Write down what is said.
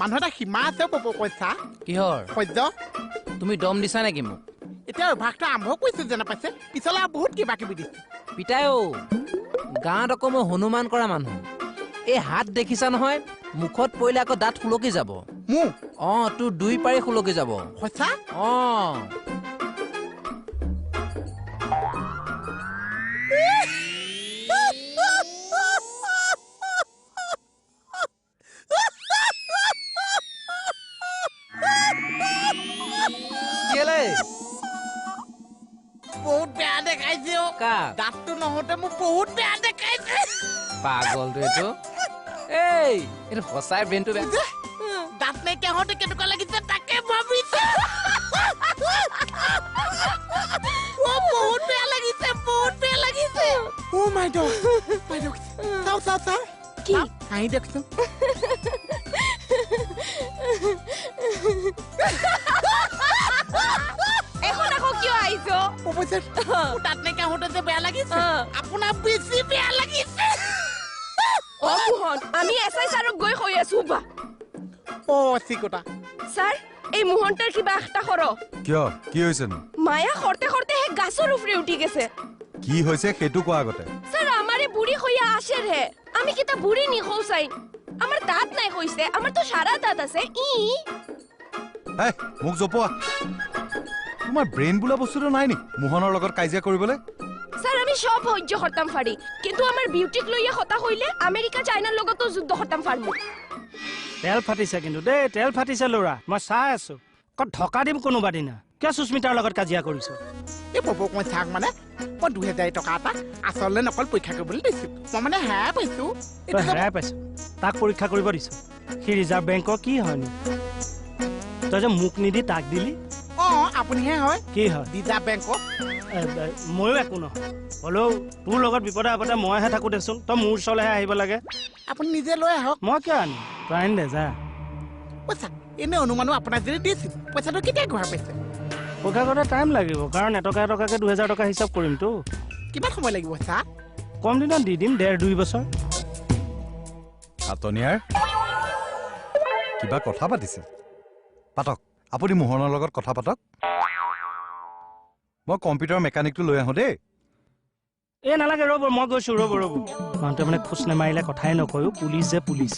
মানুহ এটা সীমা আছে পইচা কিহৰ সহ্য তুমি দম দিছা নেকি মোক এতিয়া অভ্যাসটো আৰম্ভ কৰিছে যেনে পাইছে পিছলৈ বহুত কিবা কিবি দিছে পিতাই গাঁৱত আকৌ মই হনুমান কৰা মানুহ এই হাত দেখিছা নহয় মুখত পৰিলে আকৌ দাঁত সুলকি যাব মোক তোৰ 2 পাৰি সুলকি যাব সঁচা বহুত বেয়া দেখাইছে দাঁতটো নহওঁতে মোক বহুত বেয়া দেখাইছে পাগলটো এইটো সঁচাই ব্ৰেইনটো বেয়া দাঁত নাইকিয়া হওঁতে কেনেকুৱা লাগিছে তাকে ভাবিছে বহুত বেয়া লাগিছে অ মাই গড চাও কি হাঁহি দেখছো এখন আকৌ কিয় আহিছো দাঁত নাইকিয়া হওঁতে যে বেয়া লাগিছে আপোনাৰ বেছি বেয়া লাগিছে মোহন আমি এছআই ছাৰক গৈ কৈ আছো বা চিকটা ছাৰ এই মোহনটাৰ কিবা একটা কৰক কিয় কি হৈছে মায়া খৰতে হে গাছৰ উফৰি উঠি গেছে কি হৈছে সেইটো কোৱা আগতে স্যার আমারে বুড়ি হইয়া আসে রে আমি কিতা বুড়ি নি হইছাই আমার দাঁত নাই কইছে আমার তো সারা দাঁত আছে এই মুখ জপোৱা তোমাৰ ব্ৰেইন বুলা বস্তুটো নাই নি মোহনৰ লগত কাজিয়া কৰিবলৈ স্যার আমি সব সহ্য করতাম পারি কিন্তু আমার বিউটিক লইয়া কথা হইলে আমেরিকা চাইনার লগতো যুদ্ধ করতাম পারমু তেল ফাটিছে কিন্তু দে তেল ফাটিছে লৰা মই চাই আছো কত ঢকা দিম কোনোবা দিনা কিয় সুস্মিতাৰ লগত কাজিয়া কৰিছো এই ববক মই থাক মানে মই 2000 টকা এটা আসলে নকল পৰীক্ষা কৰিবলৈ দিছো মই মানে হ্যাঁ পাইছো এটা হ্যাঁ পাইছো তাক পৰীক্ষা কৰিব দিছো কি ৰিজাৰ্ভ বেংকৰ কি হয়নো তই যে মুখ নিদি তাক দিলি আপুনি হে হয় কি হয় ৰিজাৰ্ভ বেংকৰ ময়ো একো নহয় হলেও তোৰ লগত বিপদে আপদে মইহে থাকো দেচোন তই মোৰ ওচৰলৈহে আহিব লাগে আপুনি নিজে লৈ আহক মই কিয় আনিম তই আনি দে যা পইচা এনে অনুমানো আপোনাক যদি দিছিল পইচাটো কেতিয়া ঘূৰাই পাইছে পৰীক্ষা কৰোঁতে টাইম লাগিব কাৰণ এটকাকে 2000 টকা হিচাপ কৰিমতো কিমান সময় লাগিব ছাৰ কম দিনত দি দিম 1.5-2 বছৰ আতনিয়াৰ কিবা কথা পাতিছে পাতক আপুনি মোহনৰ লগত কথা পাতক মই কম্পিউটাৰ মেকানিকটো লৈ আহো দেই নালাগে ৰ'ব মই গৈছো ৰ'ব মানুহটো মানে খোজ নেমাৰিলে কথাই নকয়ো পুলিচ যে পুলিচ